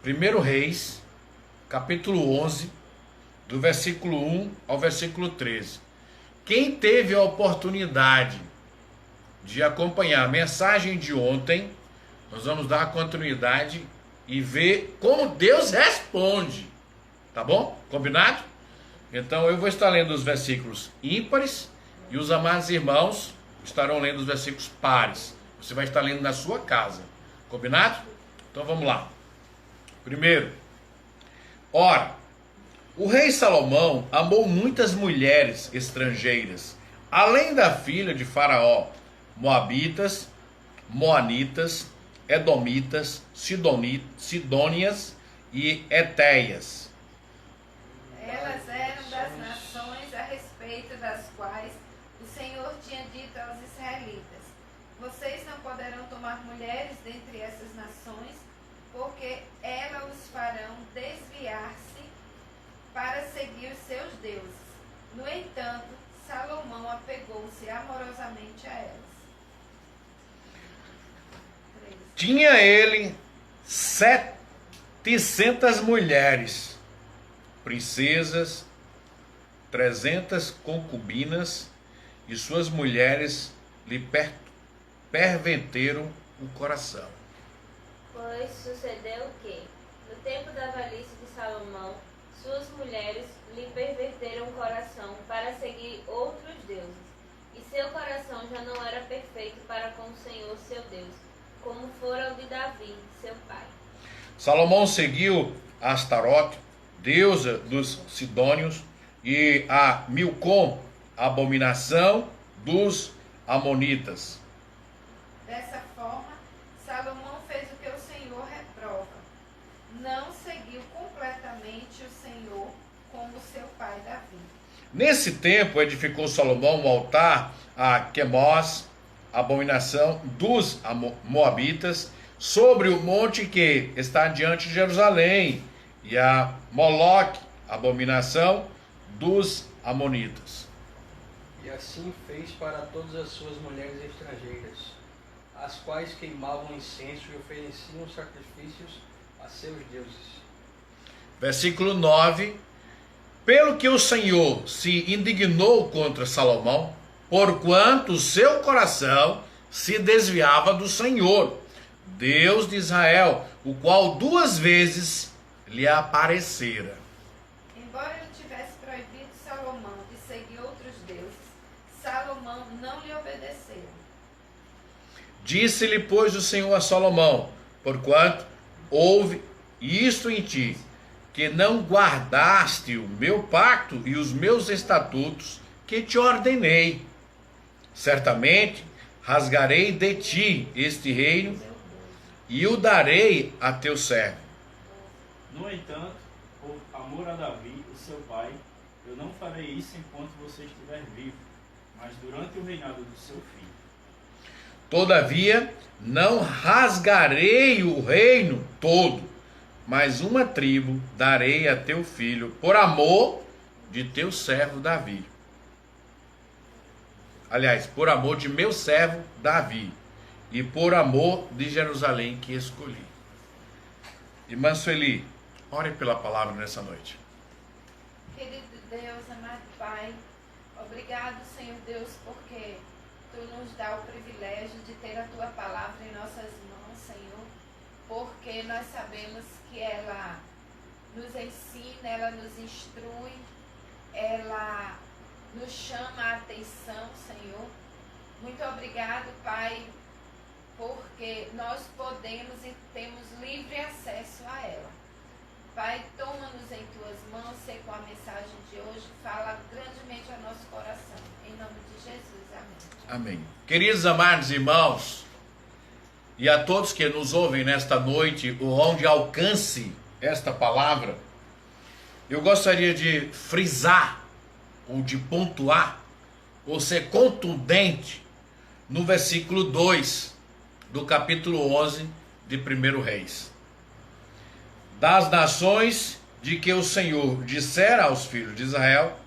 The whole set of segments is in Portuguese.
1 Reis, capítulo 11, do versículo 1 ao versículo 13. Quem teve a oportunidade de acompanhar a mensagem de ontem, nós vamos dar continuidade e ver como Deus responde, tá bom? Combinado? Então eu vou estar lendo os versículos ímpares e os amados irmãos estarão lendo os versículos pares. Você vai estar lendo na sua casa, combinado? Então vamos lá. Primeiro, ora, o rei Salomão amou muitas mulheres estrangeiras, além da filha de Faraó, moabitas, moanitas, edomitas, sidônias e etéias. Elas eram das nações a respeito das quais o Senhor tinha dito aos israelitas: vocês não poderão tomar mulheres dentre essas nações, porque elas os farão desviar-se para seguir os seus deuses. No entanto, Salomão apegou-se amorosamente a elas. Tinha ele 700 mulheres, princesas, 300 concubinas, e suas mulheres lhe perverteram o coração. Pois sucedeu que, no tempo da velhice de Salomão, suas mulheres lhe perverteram o coração para seguir outros deuses, e seu coração já não era perfeito para com o Senhor seu Deus, como fora o de Davi, seu pai. Salomão seguiu a Astarote, deusa dos sidônios, e a Milcom, abominação dos amonitas. Dessa forma, Salomão fez o que o Senhor reprova. Não seguiu completamente o Senhor como seu pai Davi. Nesse tempo edificou Salomão um altar a Quemós, abominação dos moabitas, sobre o monte que está diante de Jerusalém, e a Moloque, abominação dos amonitas. E assim fez para todas as suas mulheres estrangeiras, as quais queimavam incenso e ofereciam sacrifícios a seus deuses. Versículo 9. Pelo que o Senhor se indignou contra Salomão, porquanto o seu coração se desviava do Senhor, Deus de Israel, o qual 2 vezes lhe aparecera. Embora ele tivesse proibido Salomão de seguir outros deuses, Salomão não lhe obedeceu. Disse-lhe, pois, o Senhor a Salomão: porquanto houve isto em ti, que não guardaste o meu pacto e os meus estatutos que te ordenei, certamente rasgarei de ti este reino e o darei a teu servo. No entanto, por amor a Davi, o seu pai, eu não farei isso enquanto você estiver vivo, mas durante o reinado do seu filho. Todavia, não rasgarei o reino todo, mas uma tribo darei a teu filho, por amor de teu servo Davi. Aliás, por amor de meu servo Davi, e por amor de Jerusalém que escolhi. Irmã Sueli, ore pela palavra nessa noite. Querido Deus, amado Pai, obrigado, Senhor Deus, porque Tu nos dá o privilégio de ter a Tua palavra em nossas mãos, Senhor, porque nós sabemos que ela nos ensina, ela nos instrui, ela nos chama a atenção, Senhor. Muito obrigado, Pai, porque nós podemos e temos livre acesso a ela. Pai, toma-nos em Tuas mãos, sei com a mensagem de hoje, fala grandemente ao nosso coração. Em nome de Jesus, amém. Amém. Queridos amados irmãos, e a todos que nos ouvem nesta noite, onde alcance esta palavra, eu gostaria de frisar, ou de pontuar, ou ser contundente, no versículo 2 do capítulo 11 de 1 Reis. Das nações de que o Senhor dissera aos filhos de Israel,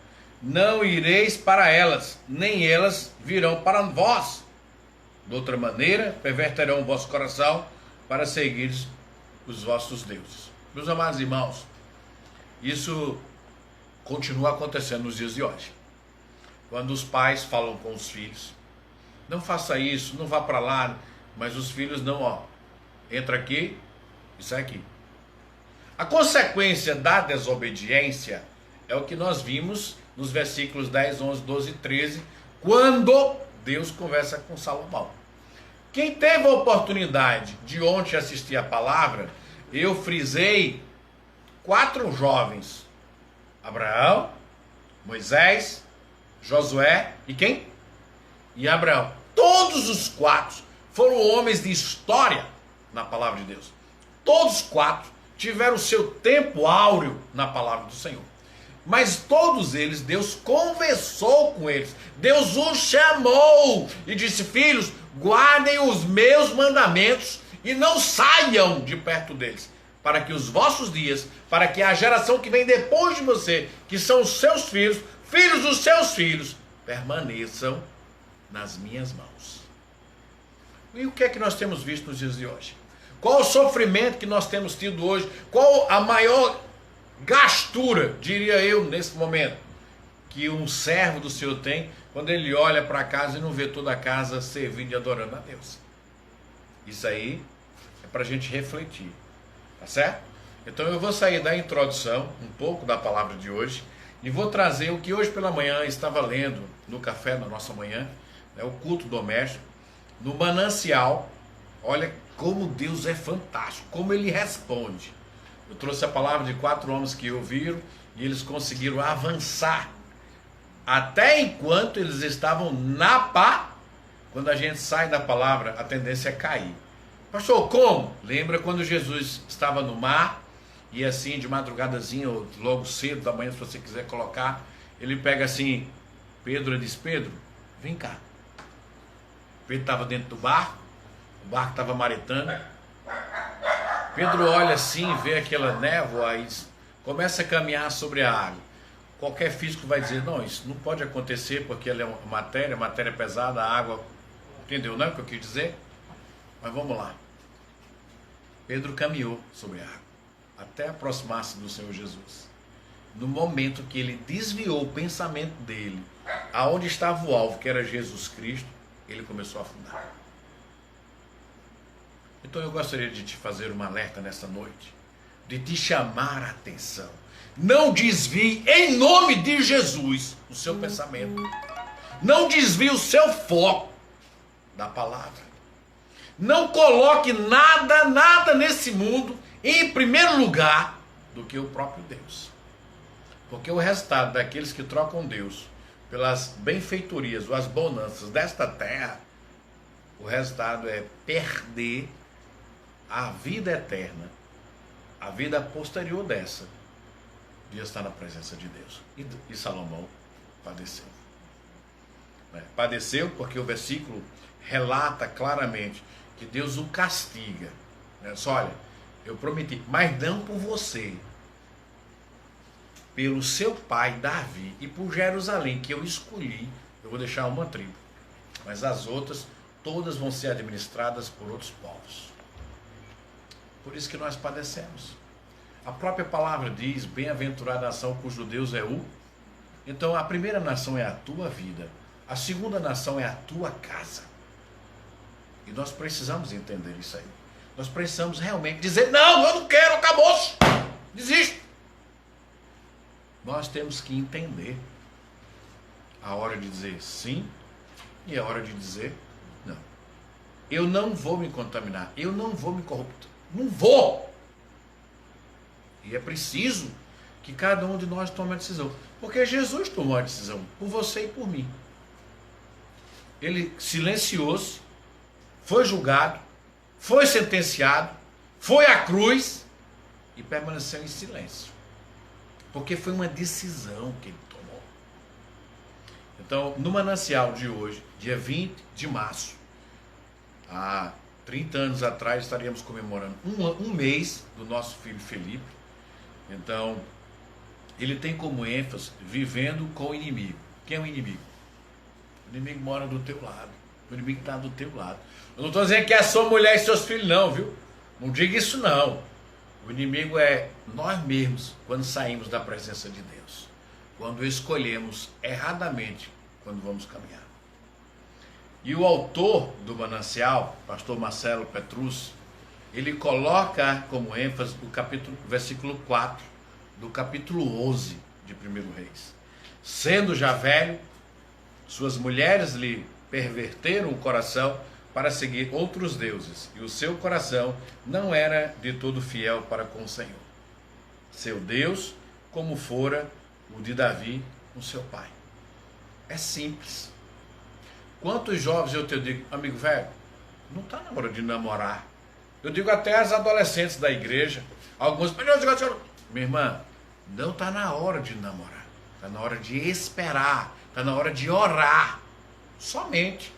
não ireis para elas, nem elas virão para vós. De outra maneira, perverterão o vosso coração para seguir os vossos deuses. Meus amados irmãos, isso continua acontecendo nos dias de hoje. Quando os pais falam com os filhos, não faça isso, não vá para lá, mas os filhos não, ó, entra aqui e sai aqui. A consequência da desobediência é o que nós vimos nos versículos 10, 11, 12 e 13, quando Deus conversa com Salomão. Quem teve a oportunidade de ontem assistir a palavra, eu frisei 4 jovens: Abraão, Moisés, Josué e quem? E Abraão. Todos os 4 foram homens de história na palavra de Deus. Todos os 4 tiveram o seu tempo áureo na palavra do Senhor. Mas todos eles, Deus conversou com eles. Deus os chamou e disse: filhos, guardem os meus mandamentos e não saiam de perto deles, para que os vossos dias, para que a geração que vem depois de você, que são os seus filhos, filhos dos seus filhos, permaneçam nas minhas mãos. E o que é que nós temos visto nos dias de hoje? Qual o sofrimento que nós temos tido hoje? Qual a maior gastura, diria eu, nesse momento, que um servo do Senhor tem quando ele olha para casa e não vê toda a casa servindo e adorando a Deus? Isso aí é para a gente refletir, tá certo? Então eu vou sair da introdução, um pouco da palavra de hoje, e vou trazer o que hoje pela manhã estava lendo no café da nossa manhã, né, o culto doméstico, no manancial. Olha como Deus é fantástico, como Ele responde. Eu trouxe a palavra de 4 homens que ouviram e eles conseguiram avançar até enquanto eles estavam na pá. Quando a gente sai da palavra, a tendência é cair. Pastor, como? Lembra quando Jesus estava no mar e assim de madrugadazinha ou logo cedo da manhã, se você quiser colocar, ele pega assim, Pedro, ele diz: Pedro, vem cá. Pedro estava dentro do barco, o barco estava maretando. Pedro olha assim, vê aquela névoa e começa a caminhar sobre a água. Qualquer físico vai dizer: não, isso não pode acontecer porque ela é matéria pesada, a água. Entendeu, não é o que eu quis dizer? Mas vamos lá. Pedro caminhou sobre a água até aproximar-se do Senhor Jesus. No momento que ele desviou o pensamento dele aonde estava o alvo, que era Jesus Cristo, ele começou a afundar. Então eu gostaria de te fazer um alerta nessa noite, de te chamar a atenção. Não desvie, em nome de Jesus, o seu pensamento. Não desvie o seu foco da palavra. Não coloque nada nesse mundo em primeiro lugar do que o próprio Deus. Porque o resultado daqueles que trocam Deus pelas benfeitorias ou as bonanças desta terra, o resultado é perder a vida eterna, a vida posterior dessa, de estar na presença de Deus. E Salomão padeceu. Padeceu porque o versículo relata claramente que Deus o castiga. Só olha, eu prometi, mas não por você, pelo seu pai Davi e por Jerusalém, que eu escolhi. Eu vou deixar uma tribo, mas as outras todas vão ser administradas por outros povos. Por isso que nós padecemos. A própria palavra diz: bem-aventurada a nação cujo Deus é o. Então a primeira nação é a tua vida, a segunda nação é a tua casa. E nós precisamos entender isso aí. Nós precisamos realmente dizer: não, eu não quero, acabou-se, desisto. Nós temos que entender a hora de dizer sim e a hora de dizer não. Eu não vou me contaminar, eu não vou me corruptar, não vou. E é preciso que cada um de nós tome a decisão, porque Jesus tomou a decisão por você e por mim. Ele silenciou-se, foi julgado, foi sentenciado, foi à cruz e permaneceu em silêncio. Porque foi uma decisão que ele tomou. Então, no manancial de hoje, dia 20 de março, há 30 anos atrás, estaríamos comemorando um mês do nosso filho Felipe. Então, ele tem como ênfase vivendo com o inimigo. Quem é o inimigo? O inimigo mora do teu lado. O inimigo está do teu lado. Eu não estou dizendo que é a sua mulher e seus filhos não, viu? Não diga isso não. O inimigo é nós mesmos quando saímos da presença de Deus. Quando escolhemos erradamente quando vamos caminhar. E o autor do Manancial, pastor Marcelo Petrucci, ele coloca como ênfase o versículo 4 do capítulo 11 de 1 Reis. Sendo já velho, suas mulheres lhe perverteram o coração para seguir outros deuses, e o seu coração não era de todo fiel para com o Senhor, seu Deus, como fora o de Davi, com seu pai. É simples. Quantos jovens eu te digo, amigo velho, não está na hora de namorar. Eu digo até as adolescentes da igreja, alguns, minha irmã, não está na hora de namorar, está na hora de esperar, está na hora de orar, somente.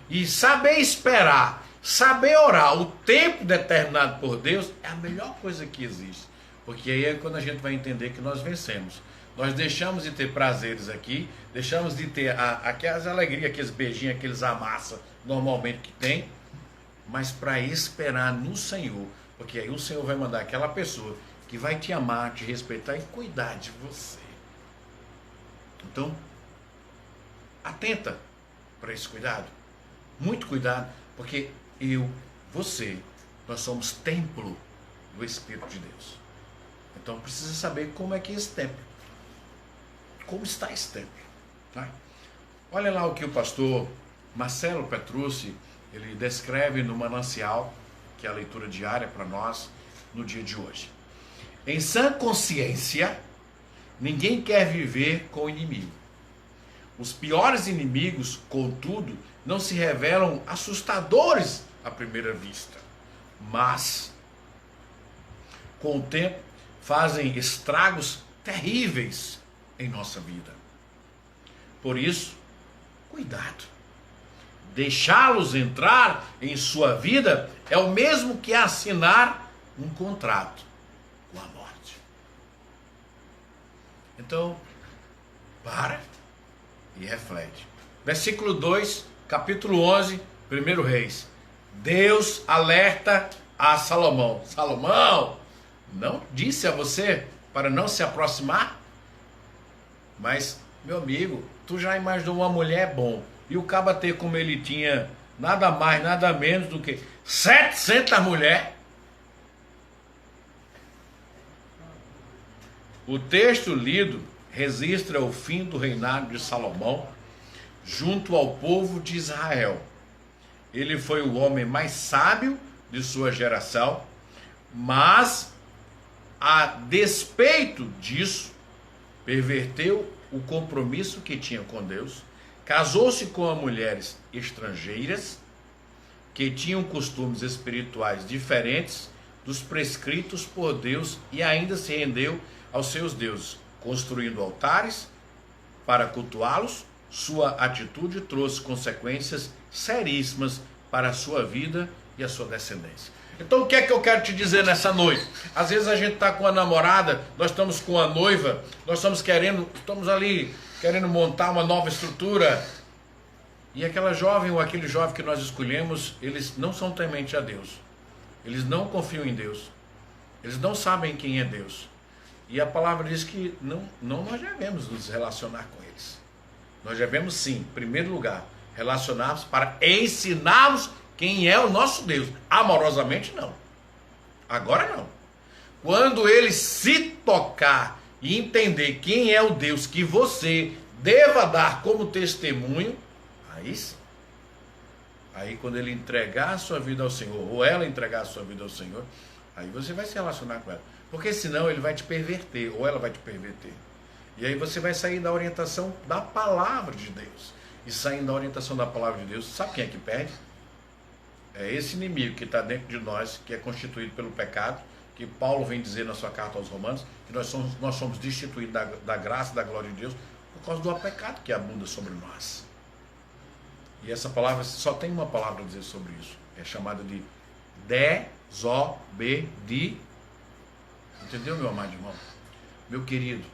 E saber esperar, saber orar, o tempo determinado por Deus é a melhor coisa que existe. Porque aí é quando a gente vai entender que nós vencemos. Nós deixamos de ter prazeres aqui, deixamos de ter aquelas alegrias, aqueles beijinhos, aqueles amassa normalmente que tem, mas para esperar no Senhor, porque aí o Senhor vai mandar aquela pessoa que vai te amar, te respeitar e cuidar de você. Então, atenta para esse cuidado. Muito cuidado, porque você, nós somos templo do Espírito de Deus. Então precisa saber como é que é esse templo. Como está esse templo. Tá? Olha lá o que o pastor Marcelo Petrucci, ele descreve no Manancial, que é a leitura diária para nós, no dia de hoje. Em sã consciência, ninguém quer viver com o inimigo. Os piores inimigos, contudo, não se revelam assustadores à primeira vista, mas, com o tempo, fazem estragos terríveis em nossa vida. Por isso, cuidado. Deixá-los entrar em sua vida é o mesmo que assinar um contrato com a morte. Então, para e reflete. Versículo 2, capítulo 11, 1 Reis. Deus alerta a Salomão. Salomão, não disse a você para não se aproximar? Mas, meu amigo, tu já imaginou uma mulher bom e o caba ter como ele tinha nada mais, nada menos do que 700 mulheres? O texto lido registra o fim do reinado de Salomão junto ao povo de Israel. Ele foi o homem mais sábio de sua geração, mas, a despeito disso, perverteu o compromisso que tinha com Deus, casou-se com mulheres estrangeiras que tinham costumes espirituais diferentes dos prescritos por Deus e ainda se rendeu aos seus deuses, construindo altares para cultuá-los. Sua atitude trouxe consequências seríssimas para a sua vida e a sua descendência. Então o que é que eu quero te dizer nessa noite? Às vezes a gente está com a namorada, nós estamos com a noiva, nós estamos ali querendo montar uma nova estrutura, e aquela jovem ou aquele jovem que nós escolhemos, eles não são tementes a Deus, eles não confiam em Deus, eles não sabem quem é Deus. E a palavra diz que não nós devemos nos relacionar com eles. Nós devemos sim, em primeiro lugar, relacionarmos para ensinarmos quem é o nosso Deus. Amorosamente não. Agora não. Quando ele se tocar e entender quem é o Deus que você deva dar como testemunho, aí sim. Aí quando ele entregar a sua vida ao Senhor, ou ela entregar a sua vida ao Senhor, aí você vai se relacionar com ela. Porque senão ele vai te perverter, ou ela vai te perverter. E aí você vai sair da orientação da palavra de Deus. E saindo da orientação da palavra de Deus, sabe quem é que perde? É esse inimigo que está dentro de nós, que é constituído pelo pecado, que Paulo vem dizer na sua carta aos Romanos, que nós somos destituídos da graça e da glória de Deus por causa do pecado que abunda sobre nós. E essa palavra, só tem uma palavra a dizer sobre isso. É chamada de desobediência. Entendeu, meu amado irmão? Meu querido.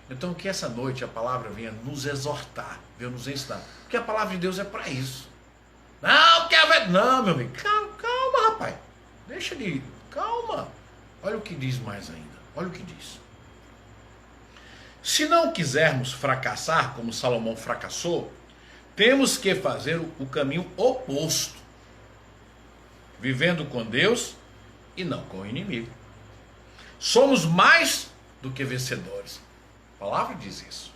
Então que essa noite a palavra venha nos exortar, venha nos ensinar. Porque a palavra de Deus é para isso. Não, meu amigo, calma, rapaz. Calma. Olha o que diz mais ainda. Olha o que diz. Se não quisermos fracassar como Salomão fracassou, temos que fazer o caminho oposto, vivendo com Deus e não com o inimigo. Somos mais do que vencedores. A palavra diz isso.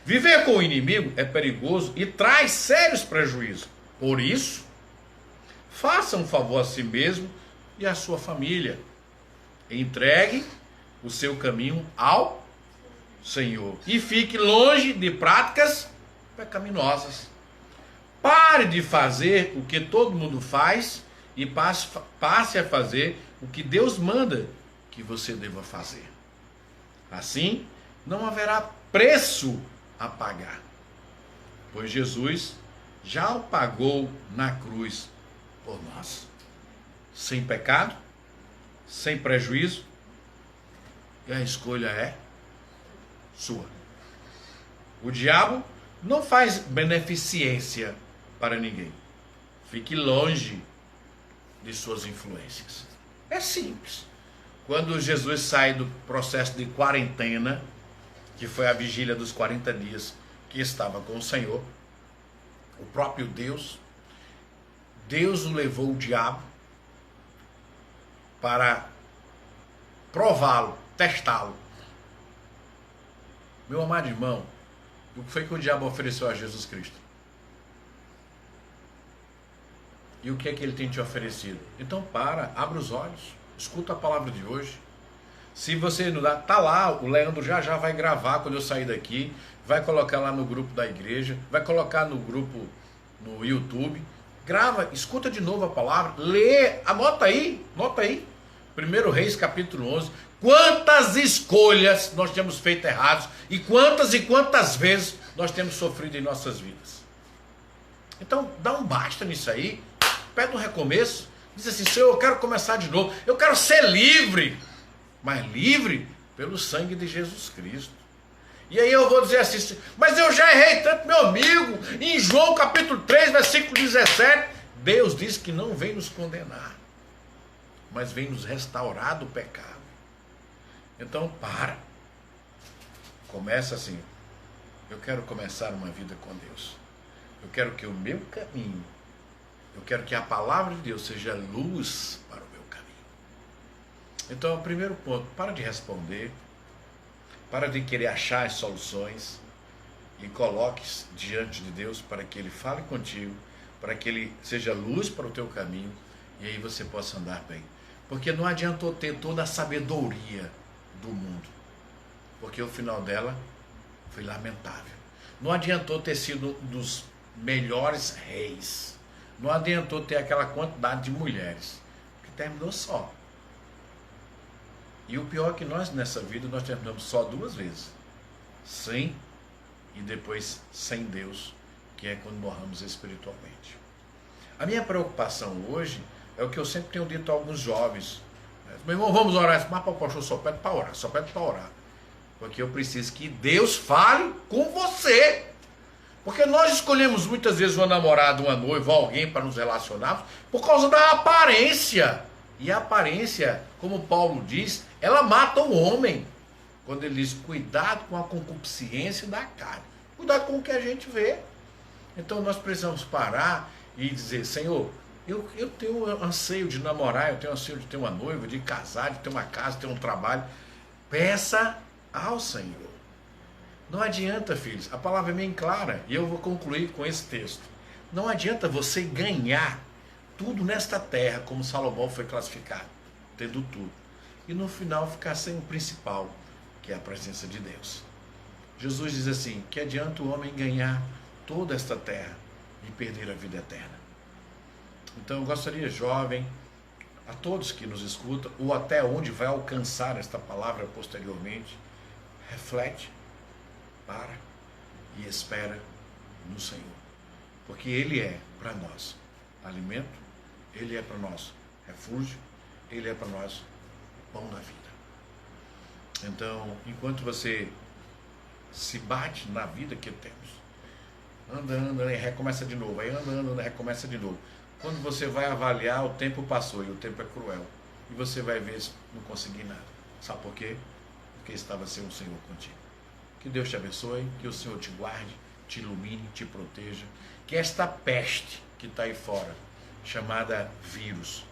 Viver com o inimigo é perigoso e traz sérios prejuízos. Por isso, faça um favor a si mesmo e à sua família. Entregue o seu caminho ao Senhor e fique longe de práticas pecaminosas. Pare de fazer o que todo mundo faz e passe a fazer o que Deus manda que você deva fazer. Assim, não haverá preço a pagar, pois Jesus já o pagou na cruz por nós. Sem pecado, sem prejuízo, e a escolha é sua. O diabo não faz beneficência para ninguém. Fique longe de suas influências. É simples. Quando Jesus sai do processo de quarentena, que foi a vigília dos 40 dias que estava com o Senhor, o próprio Deus o levou o diabo para prová-lo, testá-lo. Meu amado irmão, o que foi que o diabo ofereceu a Jesus Cristo? E o que é que ele tem te oferecido? Então abre os olhos, escuta a palavra de hoje. Se você não dá, tá lá, o Leandro já vai gravar quando eu sair daqui, vai colocar lá no grupo da igreja, vai colocar no grupo no YouTube, grava, escuta de novo a palavra, lê, anota aí. 1 Reis capítulo 11, quantas escolhas nós temos feito errados e quantas vezes nós temos sofrido em nossas vidas. Então dá um basta nisso aí, pede um recomeço, diz assim: Senhor, eu quero começar de novo, eu quero ser livre, mas livre pelo sangue de Jesus Cristo. E aí eu vou dizer assim: mas eu já errei tanto, meu amigo. Em João capítulo 3, versículo 17, Deus diz que não vem nos condenar, mas vem nos restaurar do pecado. Então começa assim: eu quero começar uma vida com Deus, eu quero que o meu caminho, eu quero que a palavra de Deus seja luz para o meu caminho. Então, o primeiro ponto: para de responder, para de querer achar as soluções e coloque-se diante de Deus para que Ele fale contigo, para que Ele seja luz para o teu caminho e aí você possa andar bem. Porque não adiantou ter toda a sabedoria do mundo, porque o final dela foi lamentável. Não adiantou ter sido um dos melhores reis, não adiantou ter aquela quantidade de mulheres, que terminou só. E o pior é que nós nessa vida nós terminamos só 2 vezes, sem e depois sem Deus, que é quando morramos espiritualmente. A minha preocupação hoje é o que eu sempre tenho dito a alguns jovens: meu irmão, vamos orar. Mas pastor, só pede para orar, porque eu preciso que Deus fale com você. Porque nós escolhemos muitas vezes uma namorada, uma noiva, alguém para nos relacionarmos por causa da aparência. E a aparência, como Paulo diz, ela mata o homem. Quando ele diz: cuidado com a concupiscência da carne, cuidado com o que a gente vê. Então nós precisamos parar e dizer: Senhor, eu tenho anseio de namorar, eu tenho anseio de ter uma noiva, de casar, de ter uma casa, de ter um trabalho. Peça ao Senhor. Não adianta, filhos, a palavra é bem clara, e eu vou concluir com esse texto. Não adianta você ganhar tudo nesta terra, como Salomão foi classificado, tendo tudo, e no final ficar sem o principal, que é a presença de Deus. Jesus diz assim: que adianta o homem ganhar toda esta terra e perder a vida eterna? Então eu gostaria, jovem, a todos que nos escutam, ou até onde vai alcançar esta palavra posteriormente, reflete, para e espera no Senhor, porque Ele é para nós alimento, Ele é para nós refúgio, Ele é para nós pão da vida. Então, enquanto você se bate na vida que temos, anda, recomeça de novo, aí anda, recomeça de novo. Quando você vai avaliar, o tempo passou, e o tempo é cruel. e você vai ver se não conseguir nada. Sabe por quê? Porque estava sendo o Senhor contigo. Que Deus te abençoe, que o Senhor te guarde, te ilumine, te proteja. Que esta peste que está aí fora, chamada vírus,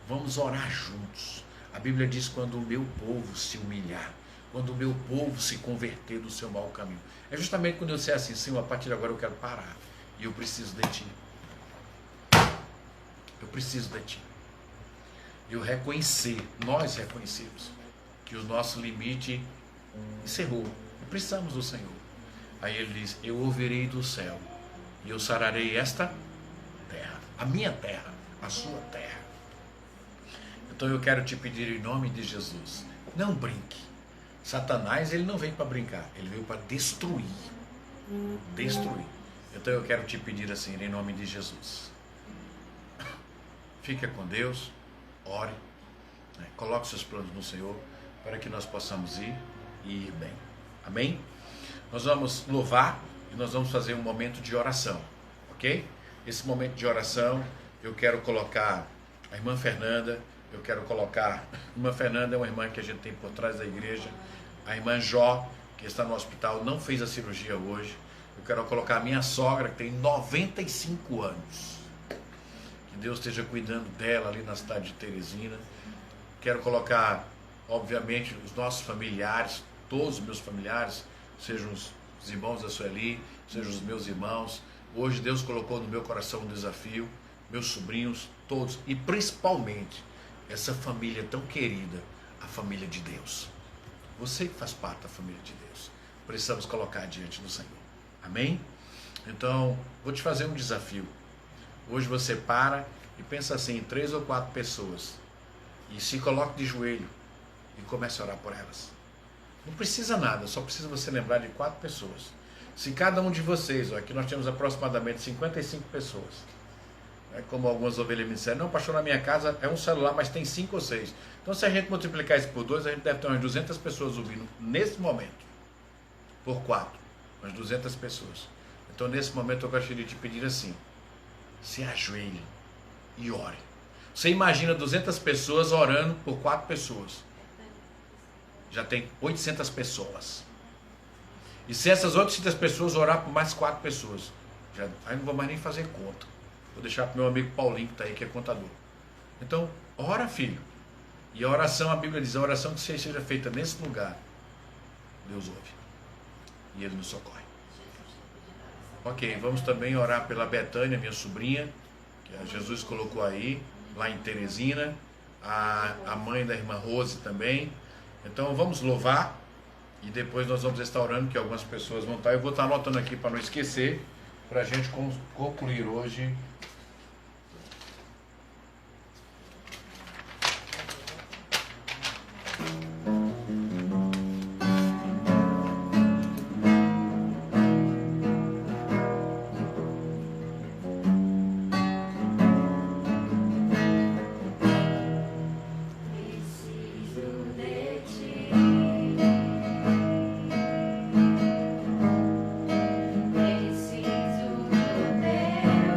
vamos orar juntos. A Bíblia diz: quando o meu povo se humilhar, quando o meu povo se converter do seu mau caminho. É justamente quando eu disser assim: Senhor, a partir de agora eu quero parar, e eu preciso de Ti. Eu preciso de Ti. Eu reconhecer, nós reconhecemos que o nosso limite encerrou. E precisamos do Senhor. Aí ele diz: eu ouvirei do céu e eu sararei esta terra, a minha terra, a sua terra. Então eu quero te pedir em nome de Jesus, não brinque. Satanás, ele não veio para brincar, ele veio para destruir. Destruir. Então eu quero te pedir assim, em nome de Jesus. Fica com Deus, ore, né? Coloque seus planos no Senhor, para que nós possamos ir e ir bem. Amém? Nós vamos louvar e nós vamos fazer um momento de oração, ok? Esse momento de oração, eu quero colocar a irmã Fernanda, a irmã Fernanda é uma irmã que a gente tem por trás da igreja, a irmã Jó, que está no hospital, não fez a cirurgia hoje. Eu quero colocar a minha sogra, que tem 95 anos. Que Deus esteja cuidando dela ali na cidade de Teresina. Quero colocar, obviamente, os nossos familiares, todos os meus familiares, sejam os irmãos da Sueli, sejam os meus irmãos. Hoje Deus colocou no meu coração um desafio, meus sobrinhos, todos, e principalmente essa família tão querida, a família de Deus. Você que faz parte da família de Deus, precisamos colocar diante do Senhor. Amém? Então, vou te fazer um desafio. Hoje você para e pensa assim, em 3 ou 4 pessoas, e se coloque de joelho e comece a orar por elas. Não precisa nada, só precisa você lembrar de 4 pessoas. Se cada um de vocês, aqui nós temos aproximadamente 55 pessoas, como algumas ovelhas me disseram: não, pastor, na minha casa é um celular, mas tem 5 ou 6. Então, se a gente multiplicar isso por 2, a gente deve ter umas 200 pessoas ouvindo nesse momento. Por 4, umas 200 pessoas. Então, nesse momento, eu gostaria de te pedir assim: se ajoelhe e ore. Você imagina 200 pessoas orando por 4 pessoas. Já tem 800 pessoas. E se essas 800 pessoas orar por mais 4 pessoas, aí não vou mais nem fazer conta. Vou deixar para o meu amigo Paulinho, que está aí, que é contador. Então, ora, filho. E a oração, a Bíblia diz, a oração que seja feita nesse lugar, Deus ouve. E Ele nos socorre. Ok, vamos também orar pela Betânia, minha sobrinha, que a Jesus colocou aí, lá em Teresina. A mãe da irmã Rose também. Então, vamos louvar. E depois nós vamos estar orando, que algumas pessoas vão estar. Eu vou estar anotando aqui para não esquecer, para a gente concluir hoje. Preciso do teu perdão.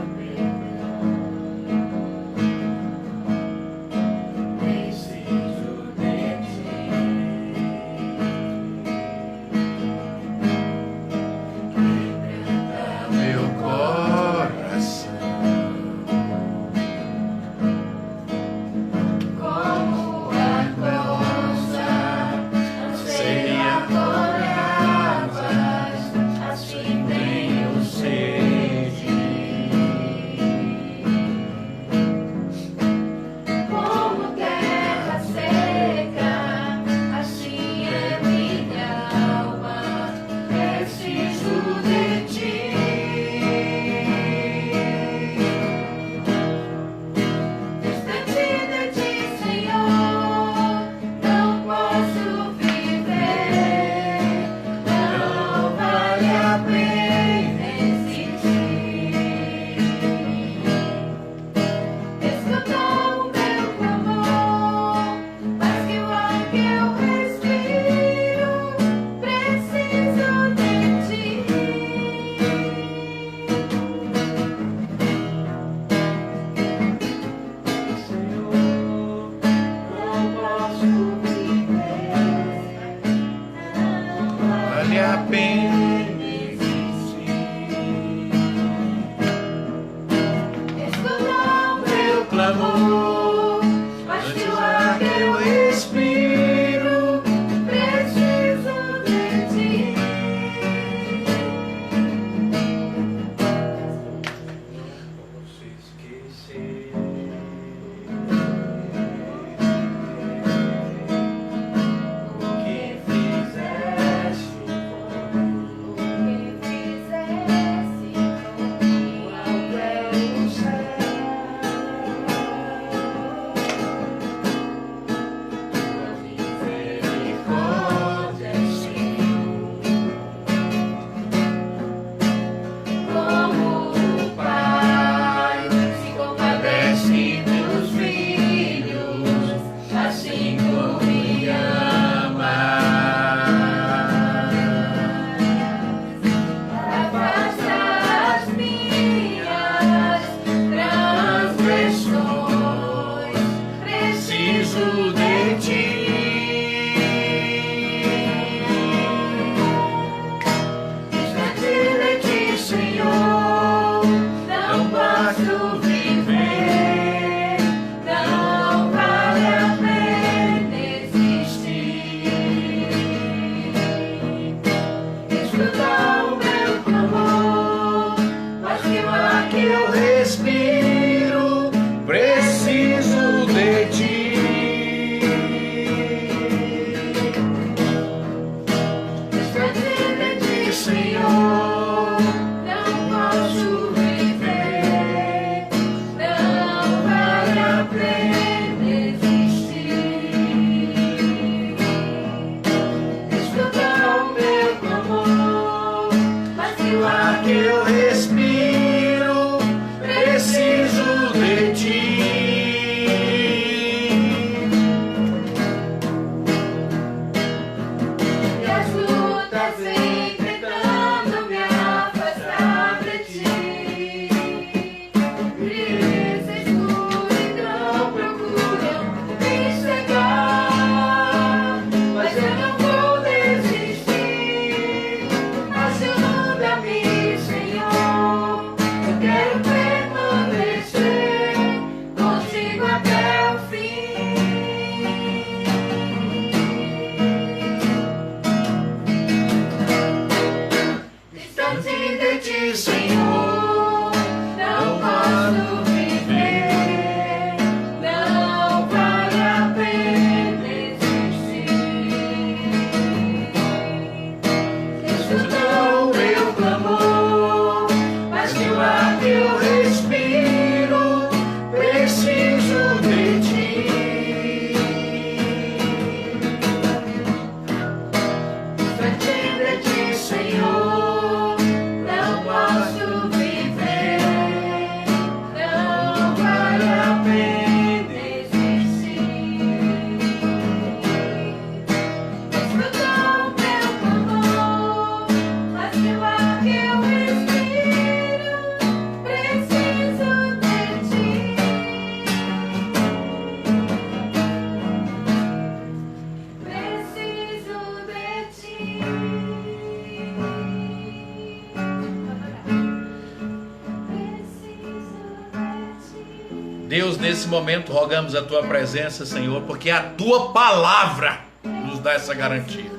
Deus, nesse momento rogamos a tua presença, Senhor, porque a tua palavra nos dá essa garantia.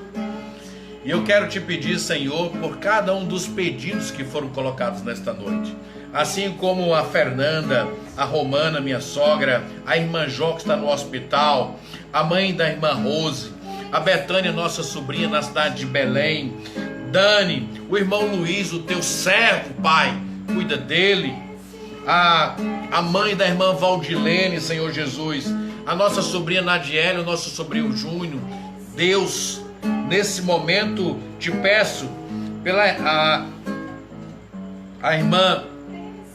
E eu quero te pedir, Senhor, por cada um dos pedidos que foram colocados nesta noite. Assim como a Fernanda, a Romana, minha sogra, a irmã Jó, que está no hospital, a mãe da irmã Rose, a Betânia, nossa sobrinha, na cidade de Belém, Dani, o irmão Luiz, o teu servo, Pai, cuida dele, a mãe da irmã Valdilene, Senhor Jesus, a nossa sobrinha Nadiele, o nosso sobrinho Júnior. Deus, nesse momento te peço pela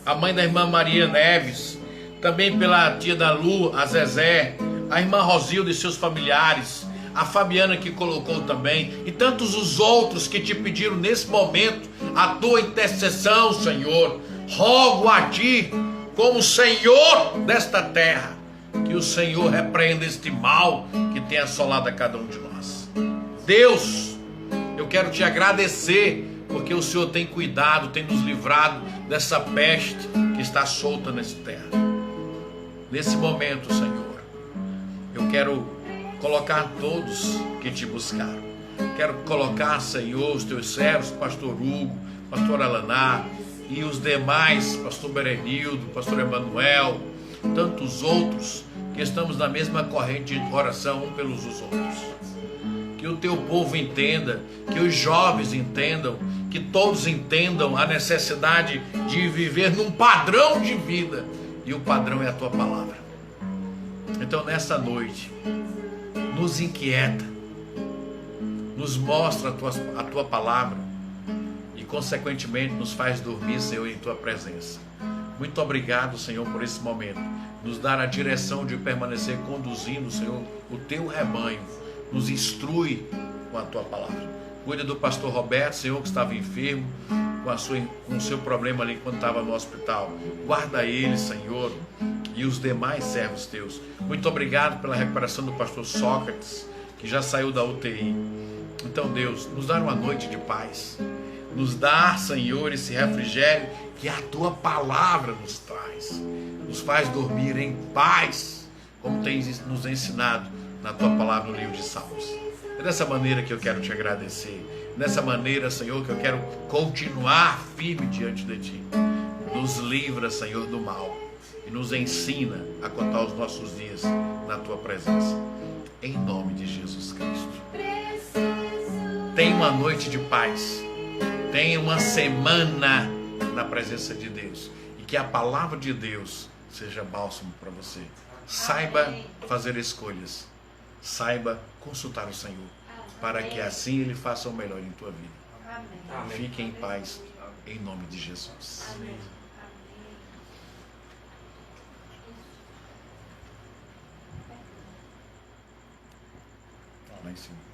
a mãe da irmã Maria Neves, também pela tia da Lu, a Zezé, a irmã Rosilda e seus familiares, a Fabiana que colocou também, e tantos os outros que te pediram nesse momento a tua intercessão, Senhor. Rogo a ti, como Senhor desta terra, que o Senhor repreenda este mal que tem assolado a cada um de nós. Deus, eu quero te agradecer, porque o Senhor tem cuidado, tem nos livrado dessa peste que está solta nessa terra. Nesse momento, Senhor, eu quero colocar todos que te buscaram. Quero colocar, Senhor, os teus servos, pastor Hugo, pastor Alaná e os demais, pastor Berenildo, pastor Emanuel, tantos outros que estamos na mesma corrente de oração um pelos outros. Que o teu povo entenda, que os jovens entendam, que todos entendam a necessidade de viver num padrão de vida, e o padrão é a tua palavra. Então nessa noite, nos inquieta, nos mostra a tua palavra e consequentemente nos faz dormir, Senhor, em tua presença. Muito obrigado, Senhor, por esse momento, nos dar a direção de permanecer conduzindo, Senhor, o teu rebanho. Nos instrui com a tua palavra. Cuida do pastor Roberto, Senhor, que estava enfermo, com o seu problema ali quando estava no hospital. Guarda ele, Senhor, e os demais servos teus. Muito obrigado pela recuperação do pastor Sócrates, que já saiu da UTI. Então, Deus, nos dá uma noite de paz. Nos dá, Senhor, esse refrigério que a tua palavra nos traz. Nos faz dormir em paz, como tens nos ensinado na tua palavra no livro de Salmos. É dessa maneira que eu quero te agradecer. Dessa maneira, Senhor, que eu quero continuar firme diante de ti. Nos livra, Senhor, do mal e nos ensina a contar os nossos dias na tua presença. Em nome de Jesus Cristo. Tenha uma noite de paz. Tenha uma semana na presença de Deus. E que a palavra de Deus seja bálsamo para você. Saiba fazer escolhas. Saiba consultar o Senhor, para que assim Ele faça o melhor em tua vida. Amém. Fique em paz, em nome de Jesus. Amém. Lá em cima.